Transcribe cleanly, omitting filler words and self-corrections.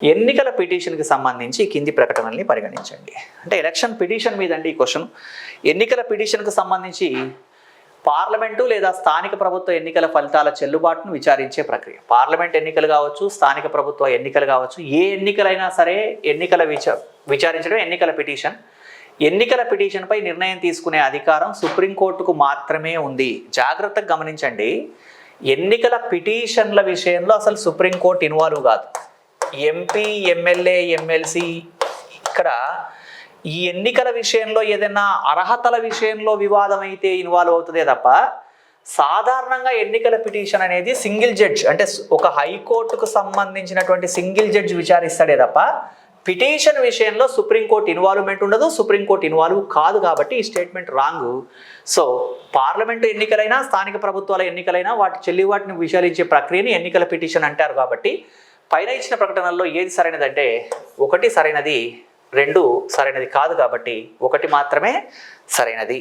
ఎన్నికల పిటిషన్కి సంబంధించి కింది ప్రకటనల్ని పరిగణించండి. అంటే ఎలక్షన్ పిటిషన్ మీద అండి ఈ క్వశ్చన్. ఎన్నికల పిటిషన్కి సంబంధించి పార్లమెంటు లేదా స్థానిక ప్రభుత్వ ఎన్నికల ఫలితాల చెల్లుబాటును విచారించే ప్రక్రియ. పార్లమెంట్ ఎన్నికలు కావచ్చు, స్థానిక ప్రభుత్వ ఎన్నికలు కావచ్చు, ఏ ఎన్నికలైనా సరే విచారించడం ఎన్నికల పిటిషన్. ఎన్నికల పిటిషన్పై నిర్ణయం తీసుకునే అధికారం సుప్రీంకోర్టుకు మాత్రమే ఉంది. జాగ్రత్తగా గమనించండి, ఎన్నికల పిటిషన్ల విషయంలో అసలు సుప్రీంకోర్టు ఇన్వాల్వ్ కాదు. ఎంపీ, ఎమ్మెల్యే, ఎమ్మెల్సీ ఇక్కడ ఈ ఎన్నికల విషయంలో ఏదైనా అర్హతల విషయంలో వివాదం అయితే ఇన్వాల్వ్ అవుతుందే తప్ప సాధారణంగా ఎన్నికల పిటిషన్ అనేది సింగిల్ జడ్జ్, అంటే ఒక హైకోర్టుకు సంబంధించినటువంటి సింగిల్ జడ్జ్ విచారిస్తాడే తప్ప పిటిషన్ విషయంలో సుప్రీంకోర్టు ఇన్వాల్వ్మెంట్ ఉండదు, సుప్రీంకోర్టు ఇన్వాల్వ్ కాదు. కాబట్టి ఈ స్టేట్మెంట్ రాంగ్. సో పార్లమెంటు ఎన్నికలైనా స్థానిక ప్రభుత్వాల ఎన్నికలైనా వాటి చెల్లుబాటుని విచారించే ప్రక్రియని ఎన్నికల పిటిషన్ అంటారు. కాబట్టి పైన ఇచ్చిన ప్రకటనల్లో ఏది సరైనదంటే 1 సరైనది, 2 సరైనది కాదు. కాబట్టి 1 మాత్రమే సరైనది.